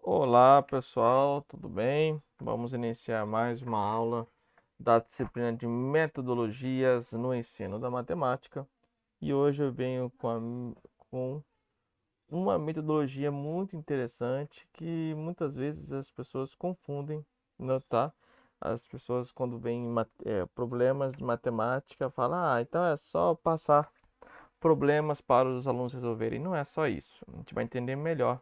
Olá pessoal, tudo bem? Vamos iniciar mais uma aula da disciplina de metodologias no ensino da matemática e hoje eu venho com uma metodologia muito interessante que muitas vezes as pessoas confundem, né, tá? As pessoas quando veem problemas de matemática falam, então é só passar problemas para os alunos resolverem. Não é só isso, a gente vai entender melhor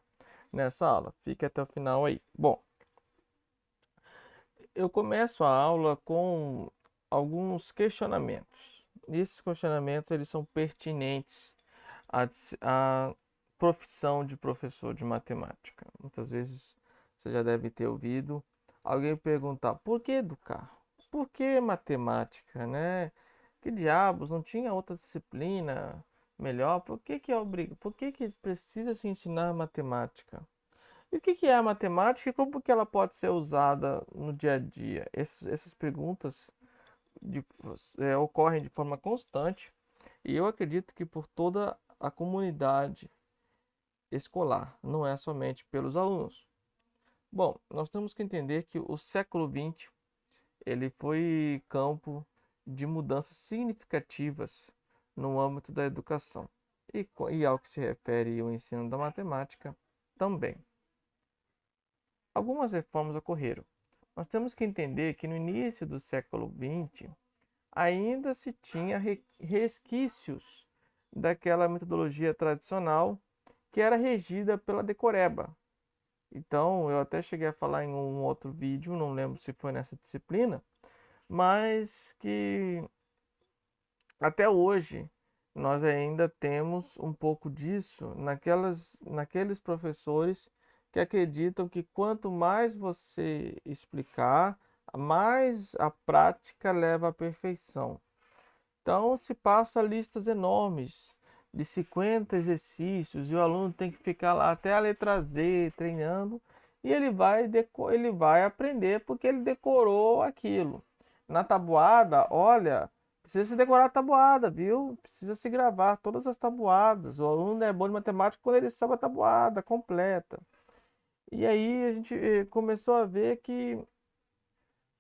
nessa aula. Fique até o final aí. Bom, eu começo a aula com alguns questionamentos. Esses questionamentos eles são pertinentes à profissão de professor de matemática. Muitas vezes você já deve ter ouvido alguém perguntar: por que educar? Por que matemática, né? Que diabos, não tinha outra disciplina melhor? Por que precisa se ensinar matemática? E o que é a matemática e como que ela pode ser usada no dia a dia? Essas perguntas ocorrem de forma constante e eu acredito que por toda a comunidade escolar, não é somente pelos alunos. Bom, nós temos que entender que o século XX ele foi campo de mudanças significativas no âmbito da educação e ao que se refere ao ensino da matemática também. Algumas reformas ocorreram. Nós temos que entender que no início do século XX ainda se tinha resquícios daquela metodologia tradicional que era regida pela decoreba. Então, eu até cheguei a falar em um outro vídeo, não lembro se foi nessa disciplina, mas que até hoje nós ainda temos um pouco disso naqueles professores que acreditam que quanto mais você explicar, mais a prática leva à perfeição. Então se passa listas enormes de 50 exercícios e o aluno tem que ficar lá até a letra Z treinando e ele vai aprender porque ele decorou aquilo. Na tabuada, olha, precisa se decorar a tabuada, viu? Precisa se gravar todas as tabuadas. O aluno é bom de matemática quando ele sabe a tabuada completa. E aí a gente começou a ver que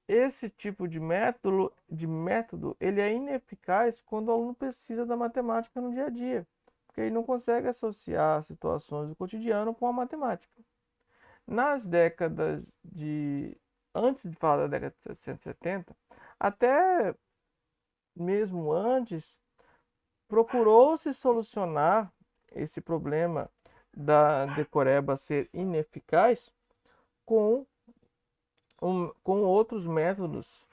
esse tipo de método ele é ineficaz quando o aluno precisa da matemática no dia a dia, porque ele não consegue associar situações do cotidiano com a matemática. Nas décadas de antes de falar da década de 70, até mesmo antes, procurou-se solucionar esse problema da decoreba ser ineficaz com, com outros métodos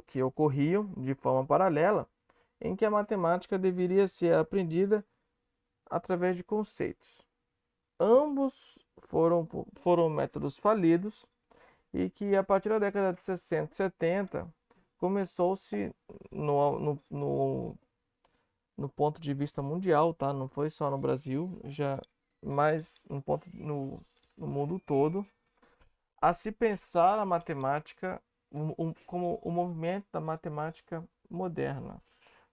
que ocorriam de forma paralela, em que a matemática deveria ser aprendida através de conceitos. Ambos foram métodos falidos e que a partir da década de 60 e 70 começou-se no ponto de vista mundial, tá? Não foi só no Brasil, já mais no mundo todo, a se pensar a matemática como o movimento da matemática moderna.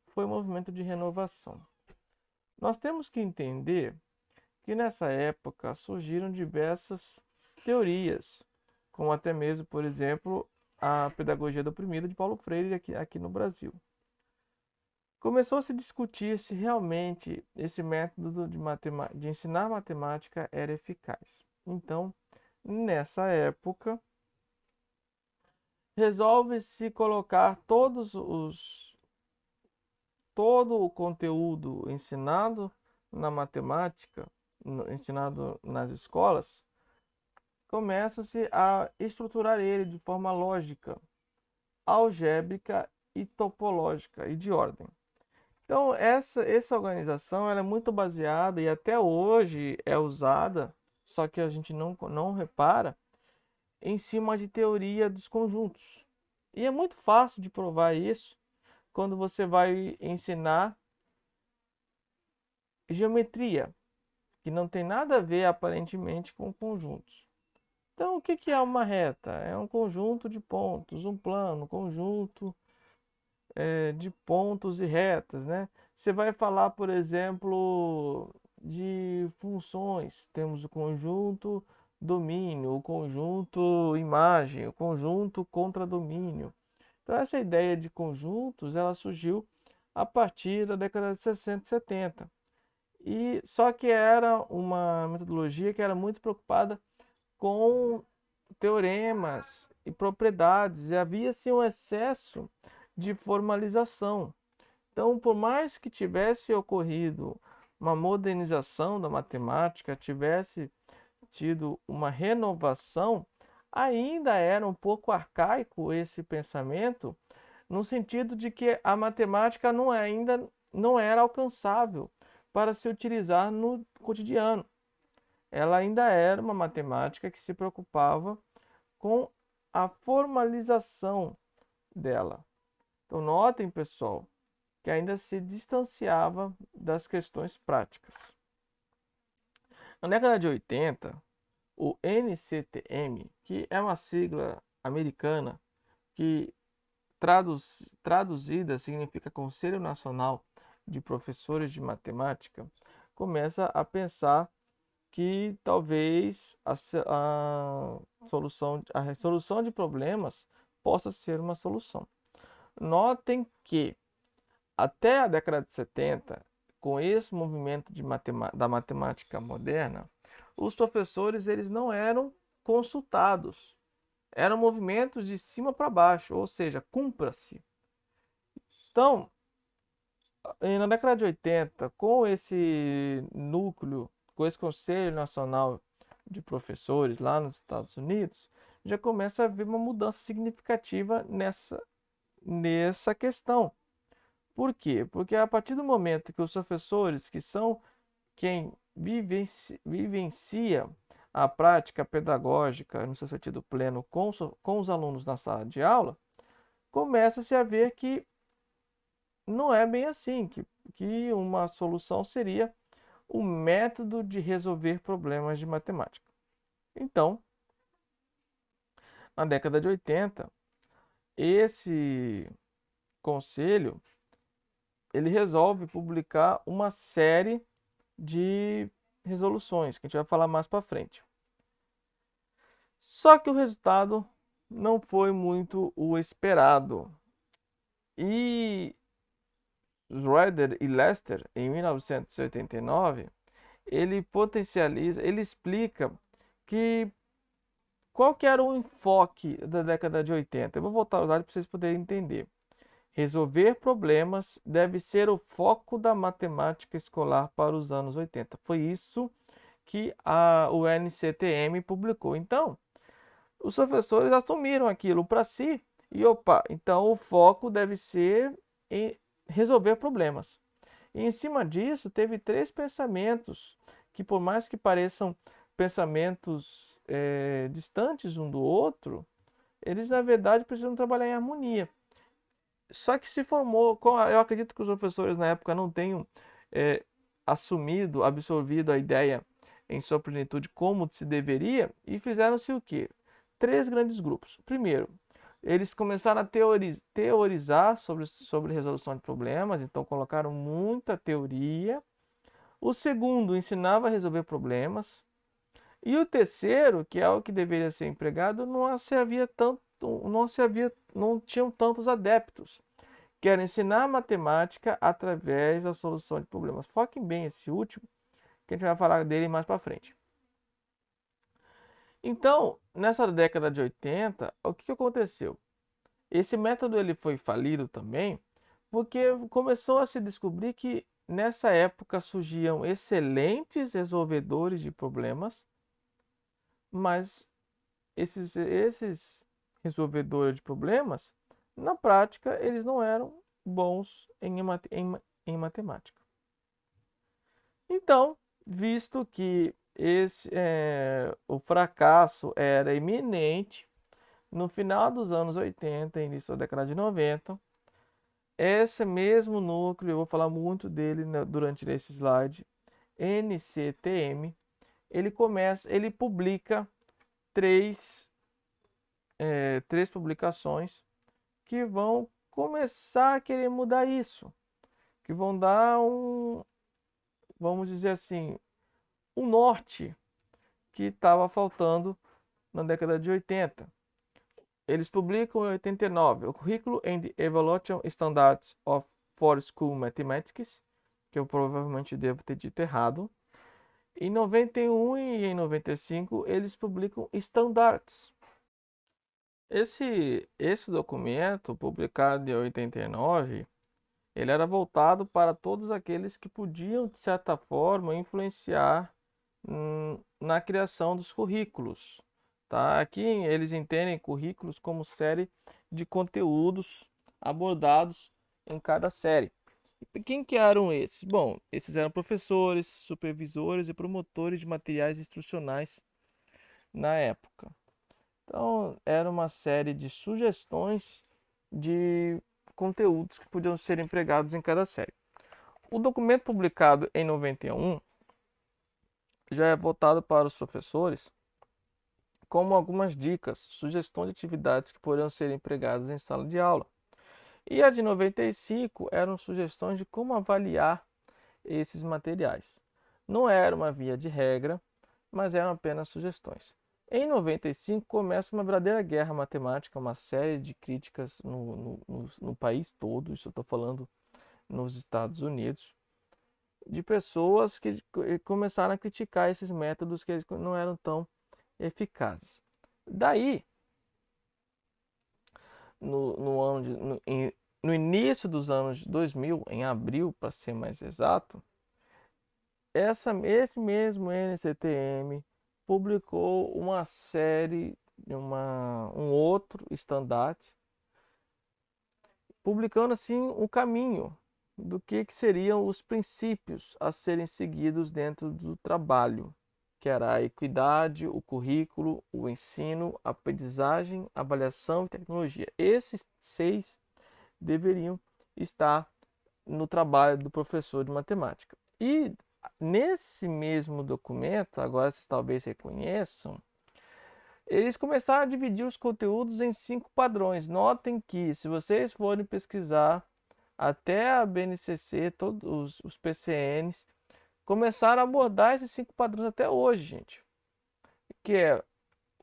Foi um movimento de renovação. Nós temos que entender que nessa época surgiram diversas teorias, como até mesmo, por exemplo, a pedagogia do oprimido de Paulo Freire aqui no Brasil. Começou a se discutir se realmente esse método de ensinar matemática era eficaz. Então, nessa época, resolve-se colocar todo o conteúdo ensinado na matemática, ensinado nas escolas, começa-se a estruturar ele de forma lógica, algébrica e topológica e de ordem. Então, essa organização ela é muito baseada e até hoje é usada, só que a gente não repara, em cima de teoria dos conjuntos. E é muito fácil de provar isso quando você vai ensinar geometria, que não tem nada a ver aparentemente com conjuntos. Então, o que é uma reta? É um conjunto de pontos, um plano, conjunto de pontos e retas, né? Você vai falar, por exemplo, de funções. Temos o conjunto domínio, o conjunto imagem, o conjunto contradomínio. Então essa ideia de conjuntos, ela surgiu a partir da década de 60 e 70. E só que era uma metodologia que era muito preocupada com teoremas e propriedades, e havia-se um excesso de formalização. Então, por mais que tivesse ocorrido uma modernização da matemática, tivesse tido uma renovação, ainda era um pouco arcaico esse pensamento, no sentido de que a matemática ainda não era alcançável para se utilizar no cotidiano. Ela ainda era uma matemática que se preocupava com a formalização dela. Então, notem, pessoal, que ainda se distanciava das questões práticas. Na década de 80, o NCTM, que é uma sigla americana que traduzida significa Conselho Nacional de Professores de Matemática, começa a pensar que talvez a resolução de problemas possa ser uma solução. Notem que até a década de 70, com esse movimento da matemática moderna, os professores eles não eram consultados. Eram movimentos de cima para baixo, ou seja, cumpra-se. Então, na década de 80, com esse núcleo, com esse Conselho Nacional de Professores lá nos Estados Unidos, já começa a haver uma mudança significativa nessa questão. Por quê? Porque a partir do momento que os professores, que são quem vivencia a prática pedagógica no seu sentido pleno com os alunos na sala de aula, começa-se a ver que não é bem assim, que uma solução seria o método de resolver problemas de matemática. Então, na década de 80, esse conselho ele resolve publicar uma série de resoluções, que a gente vai falar mais para frente. Só que o resultado não foi muito o esperado. E Schroeder e Lester, em 1989, ele explica que qual que era o enfoque da década de 80. Eu vou voltar ao slide para vocês poderem entender. Resolver problemas deve ser o foco da matemática escolar para os anos 80. Foi isso que o NCTM publicou. Então, os professores assumiram aquilo para si e, então o foco deve ser em resolver problemas. E em cima disso, teve três pensamentos que, por mais que pareçam pensamentos distantes um do outro, eles na verdade precisam trabalhar em harmonia. Só que se formou, eu acredito que os professores na época não tenham absorvido a ideia em sua plenitude como se deveria, e fizeram-se o quê? Três grandes grupos. Primeiro, eles começaram a teorizar sobre resolução de problemas, então colocaram muita teoria. O segundo ensinava a resolver problemas. E o terceiro, que é o que deveria ser empregado, não tinham tantos adeptos. Quero ensinar matemática através da solução de problemas. Foquem bem esse último, que a gente vai falar dele mais para frente. Então, nessa década de 80, o que aconteceu? Esse método ele foi falido também, porque começou a se descobrir que nessa época surgiam excelentes resolvedores de problemas, mas esses resolvedores de problemas, na prática, eles não eram bons em matemática. Então, visto que o fracasso era iminente, no final dos anos 80, início da década de 90, esse mesmo núcleo, eu vou falar muito dele durante esse slide, NCTM, ele publica três publicações que vão começar a querer mudar isso, que vão dar vamos dizer assim, o norte que estava faltando na década de 80. Eles publicam em 89 o Curriculum and Evaluation Standards for School Mathematics, que eu provavelmente devo ter dito errado. Em 91 e em 95 eles publicam Standards. Esse documento, publicado em 89, ele era voltado para todos aqueles que podiam, de certa forma, influenciar na criação dos currículos. Tá? Aqui eles entendem currículos como série de conteúdos abordados em cada série. E quem que eram esses? Bom, esses eram professores, supervisores e promotores de materiais instrucionais na época. Então, era uma série de sugestões de conteúdos que podiam ser empregados em cada série. O documento publicado em 91 já é voltado para os professores como algumas dicas, sugestões de atividades que poderiam ser empregadas em sala de aula. E a de 95 eram sugestões de como avaliar esses materiais. Não era uma via de regra, mas eram apenas sugestões. Em 95 começa uma verdadeira guerra matemática, uma série de críticas no país todo, isso eu estou falando nos Estados Unidos, de pessoas que começaram a criticar esses métodos que eles não eram tão eficazes. Daí, no início dos anos 2000, em abril, para ser mais exato, esse mesmo NCTM publicou uma série, um outro estandarte, publicando assim um caminho do que seriam os princípios a serem seguidos dentro do trabalho, que era a equidade, o currículo, o ensino, a aprendizagem, avaliação e tecnologia. Esses 6 deveriam estar no trabalho do professor de matemática. E nesse mesmo documento, agora vocês talvez reconheçam, eles começaram a dividir os conteúdos em 5 padrões. Notem que, se vocês forem pesquisar, até a BNCC, todos os PCNs, começaram a abordar esses 5 padrões até hoje, gente. Que é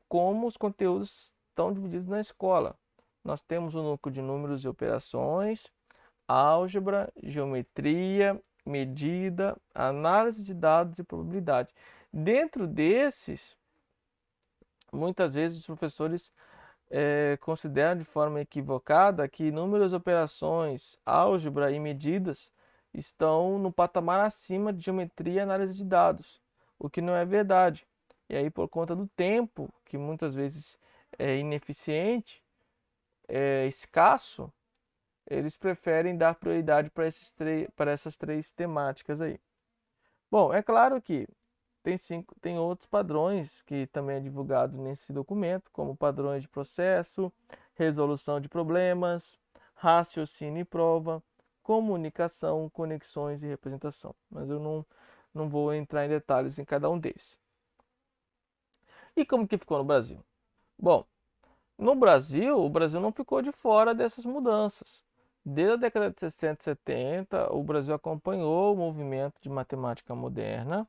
como os conteúdos estão divididos na escola. Nós temos o núcleo de números e operações, álgebra, geometria, medida, análise de dados e probabilidade. Dentro desses, muitas vezes os professores consideram de forma equivocada que números, operações, álgebra e medidas estão no patamar acima de geometria e análise de dados, o que não é verdade. E aí, por conta do tempo, que muitas vezes é ineficiente, é escasso, eles preferem dar prioridade para essas 3 temáticas aí. Bom, é claro que tem outros padrões que também é divulgado nesse documento, como padrões de processo, resolução de problemas, raciocínio e prova, comunicação, conexões e representação. Mas eu não vou entrar em detalhes em cada um desses. E como que ficou no Brasil? Bom, no Brasil, o Brasil não ficou de fora dessas mudanças. Desde a década de 60 e 70, o Brasil acompanhou o movimento de matemática moderna.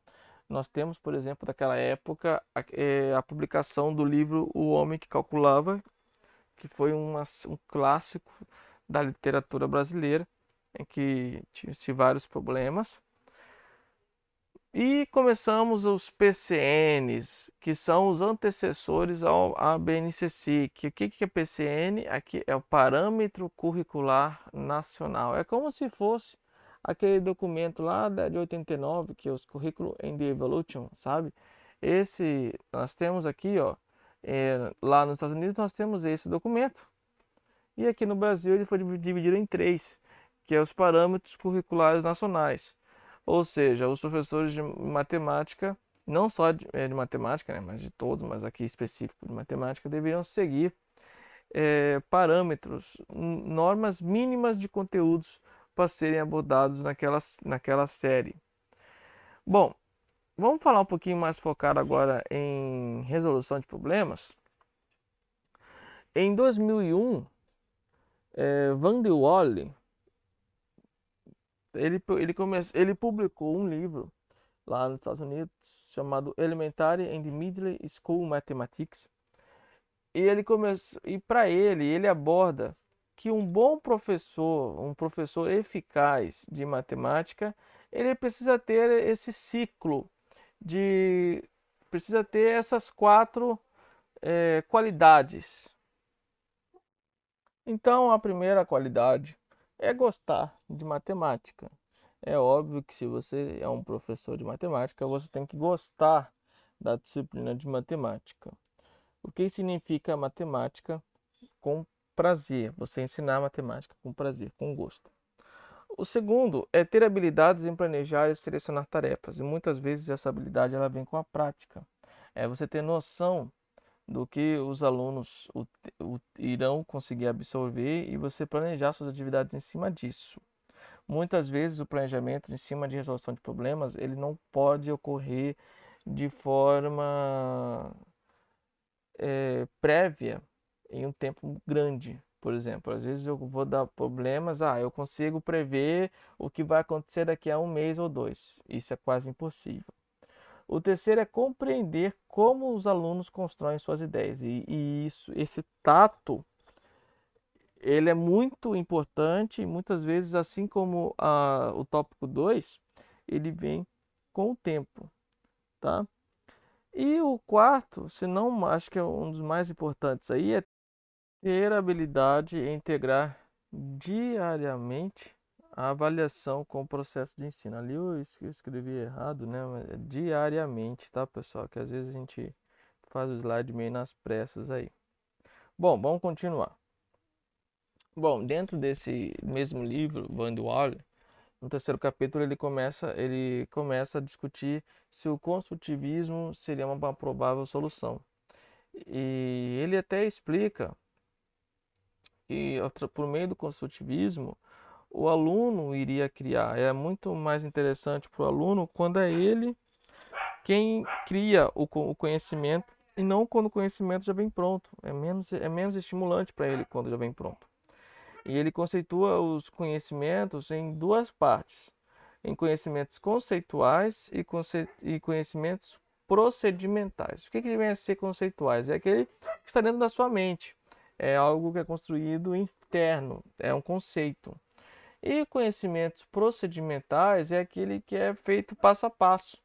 Nós temos, por exemplo, daquela época, a publicação do livro O Homem que Calculava, que foi um clássico da literatura brasileira, em que tinha-se vários problemas. E começamos os PCNs, que são os antecessores ao ABNCC. O que é PCN? Aqui é o Parâmetro Curricular Nacional. É como se fosse aquele documento lá de 89, que é os Curriculum and Evolution, sabe? Esse nós temos aqui, ó, lá nos Estados Unidos nós temos esse documento. E aqui no Brasil ele foi dividido em 3, que é os Parâmetros Curriculares Nacionais. Ou seja, os professores de matemática, não só de matemática, né, mas de todos, mas aqui específico de matemática, deveriam seguir parâmetros, normas mínimas de conteúdos para serem abordados naquela série. Bom, vamos falar um pouquinho mais focado agora em resolução de problemas. Em 2001, Van der Walle ele publicou um livro lá nos Estados Unidos, chamado Elementary and Middle School Mathematics. E ele começou, e para ele aborda que um bom professor, um professor eficaz de matemática, ele precisa ter esse ciclo de, precisa ter essas quatro qualidades. Então, a primeira qualidade é gostar de matemática. É óbvio que se você é um professor de matemática, você tem que gostar da disciplina de matemática. O que significa matemática com prazer? Você ensinar matemática com prazer, com gosto. O segundo é ter habilidades em planejar e selecionar tarefas. E muitas vezes essa habilidade ela vem com a prática. É você ter noção do que os alunos irão conseguir absorver e você planejar suas atividades em cima disso. Muitas vezes o planejamento em cima de resolução de problemas, ele não pode ocorrer de forma prévia em um tempo grande. Por exemplo, às vezes eu vou dar problemas, eu consigo prever o que vai acontecer daqui a um mês ou dois. Isso é quase impossível. O terceiro é compreender como os alunos constroem suas ideias. Esse tato, ele é muito importante e muitas vezes, assim como o tópico 2, ele vem com o tempo, tá? E o quarto, se não, acho que é um dos mais importantes aí, é ter a habilidade em integrar diariamente a avaliação com o processo de ensino. Ali eu escrevi errado, né? Mas é diariamente, tá, pessoal? Que às vezes a gente faz o slide meio nas pressas aí. Bom, vamos continuar. Bom, dentro desse mesmo livro, Van de Walle, no terceiro capítulo ele começa a discutir se o construtivismo seria uma provável solução. E ele até explica que por meio do construtivismo o aluno iria criar. É muito mais interessante para o aluno quando é ele quem cria o conhecimento e não quando o conhecimento já vem pronto. É menos estimulante para ele quando já vem pronto. E ele conceitua os conhecimentos em duas partes: em conhecimentos conceituais e conhecimentos procedimentais. O que vem a ser conceituais? É aquele que está dentro da sua mente. É algo que é construído interno, é um conceito. E conhecimentos procedimentais é aquele que é feito passo a passo.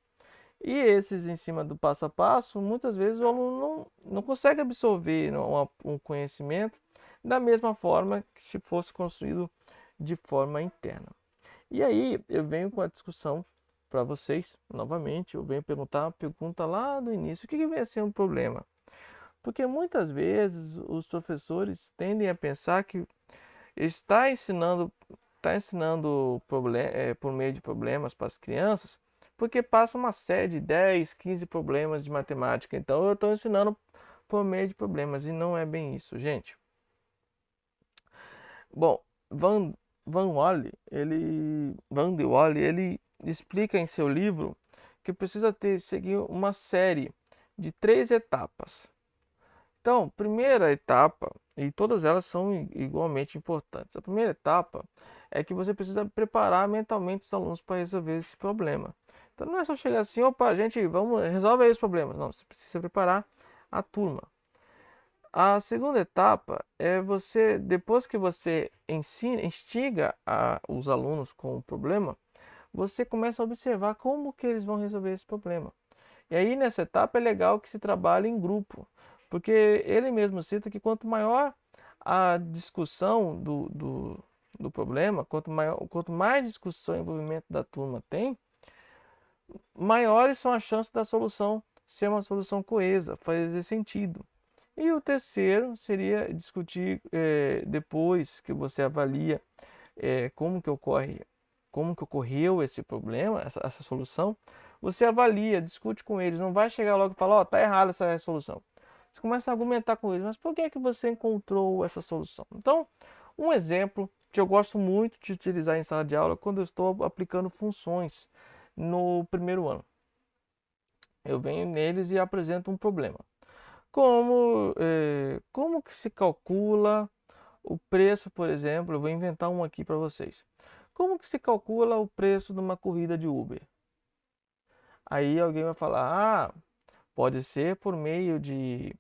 E esses em cima do passo a passo, muitas vezes o aluno não consegue absorver um conhecimento da mesma forma que se fosse construído de forma interna. E aí eu venho com a discussão para vocês, novamente, eu venho perguntar uma pergunta lá do início: o que vem a ser um problema? Porque muitas vezes os professores tendem a pensar que está ensinando por meio de problemas para as crianças, porque passa uma série de 10, 15 problemas de matemática. Então eu estou ensinando por meio de problemas e não é bem isso, gente. Bom, Van, Van de Walle, ele explica em seu livro que precisa seguir uma série de 3 etapas. Então, primeira etapa, e todas elas são igualmente importantes. A primeira etapa é que você precisa preparar mentalmente os alunos para resolver esse problema. Então, não é só chegar assim: opa, gente, vamos resolver esses problemas. Não, você precisa preparar a turma. A segunda etapa é depois que você instiga os alunos com o problema, você começa a observar como que eles vão resolver esse problema. E aí, nessa etapa, é legal que se trabalhe em grupo, porque ele mesmo cita que quanto maior a discussão do problema, quanto mais discussão e envolvimento da turma tem, maiores são as chances da solução ser uma solução coesa, fazer sentido. E o terceiro seria discutir, depois que você avalia como que ocorreu esse problema, essa solução, você avalia, discute com eles, não vai chegar logo e falar: ó, tá errada essa solução. Você começa a argumentar com eles: mas por que é que você encontrou essa solução? Então, um exemplo que eu gosto muito de utilizar em sala de aula quando eu estou aplicando funções no primeiro ano. Eu venho neles e apresento um problema. Como que se calcula o preço, por exemplo? Eu vou inventar um aqui para vocês. Como que se calcula o preço de uma corrida de Uber? Aí alguém vai falar, pode ser por meio de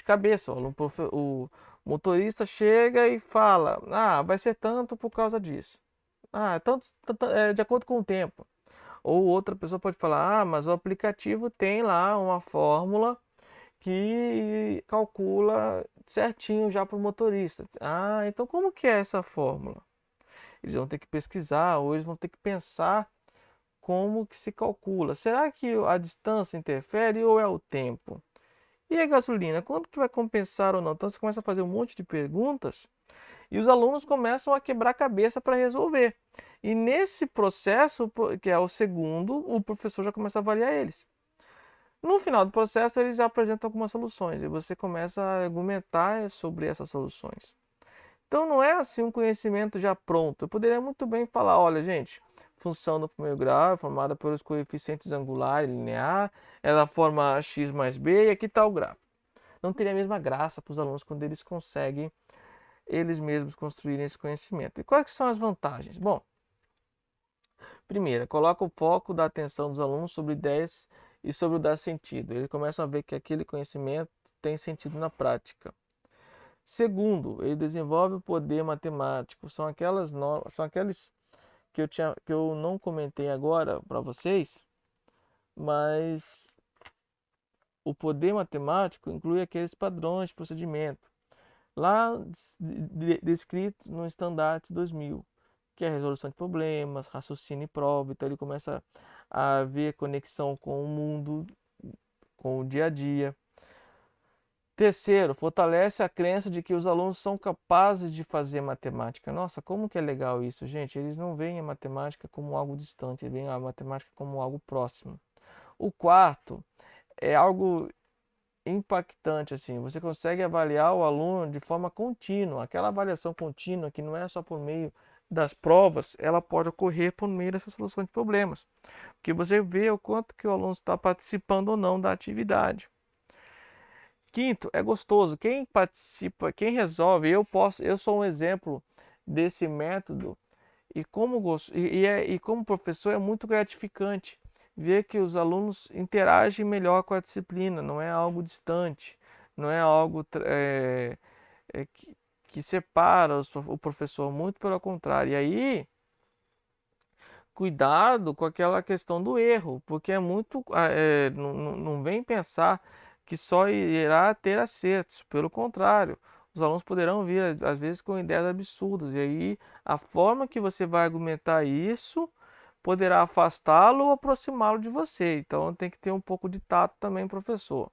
cabeça. O motorista chega e fala, vai ser tanto por causa disso. De acordo com o tempo. Ou outra pessoa pode falar, mas o aplicativo tem lá uma fórmula que calcula certinho já para o motorista. Então como que é essa fórmula? Eles vão ter que pesquisar, ou eles vão ter que pensar como que se calcula. Será que a distância interfere ou é o tempo? E a gasolina, quanto que vai compensar ou não? Então você começa a fazer um monte de perguntas e os alunos começam a quebrar a cabeça para resolver. E nesse processo, que é o segundo, o professor já começa a avaliar eles. No final do processo, eles já apresentam algumas soluções e você começa a argumentar sobre essas soluções. Então não é assim um conhecimento já pronto. Eu poderia muito bem falar, olha, gente, função do primeiro grau é formada pelos coeficientes angular e linear, ela forma x mais b e aqui está o gráfico. Não teria a mesma graça para os alunos quando eles conseguem eles mesmos construírem esse conhecimento. E quais são as vantagens? Bom, primeira, coloca o foco da atenção dos alunos sobre ideias e sobre o dar sentido. Eles começam a ver que aquele conhecimento tem sentido na prática. Segundo, ele desenvolve o poder matemático. São aqueles que eu não comentei agora para vocês, mas o poder matemático inclui aqueles padrões de procedimento lá descrito no Standard 2000, que é a resolução de problemas, raciocínio e prova. Então ele começa a ver conexão com o mundo, com o dia a dia. Terceiro, fortalece a crença de que os alunos são capazes de fazer matemática. Nossa, como que é legal isso, gente. Eles não veem a matemática como algo distante, eles veem a matemática como algo próximo. O quarto é algo impactante, assim. Você consegue avaliar o aluno de forma contínua. Aquela avaliação contínua que não é só por meio das provas, ela pode ocorrer por meio dessa solução de problemas. Porque você vê o quanto que o aluno está participando ou não da atividade. Quinto, é gostoso. Quem participa, quem resolve, eu sou um exemplo desse método e como professor é muito gratificante ver que os alunos interagem melhor com a disciplina, não é algo distante, não é algo que separa o professor, muito pelo contrário. E aí, cuidado com aquela questão do erro, porque não vem pensar que só irá ter acertos, pelo contrário, os alunos poderão vir às vezes com ideias absurdas, e aí a forma que você vai argumentar isso poderá afastá-lo ou aproximá-lo de você, então tem que ter um pouco de tato também, professor.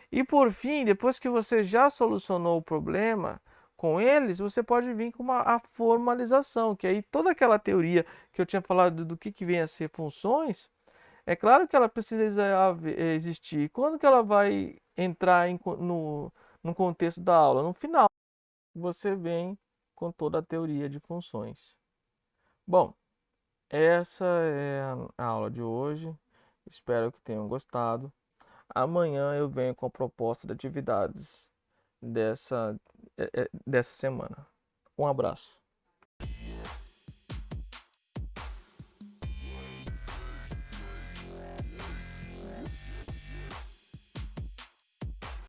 E por fim, depois que você já solucionou o problema com eles, você pode vir com a formalização, que aí toda aquela teoria que eu tinha falado do que vem a ser funções, é claro que ela precisa existir. E quando que ela vai entrar no contexto da aula? No final, você vem com toda a teoria de funções. Bom, essa é a aula de hoje. Espero que tenham gostado. Amanhã eu venho com a proposta de atividades dessa semana. Um abraço.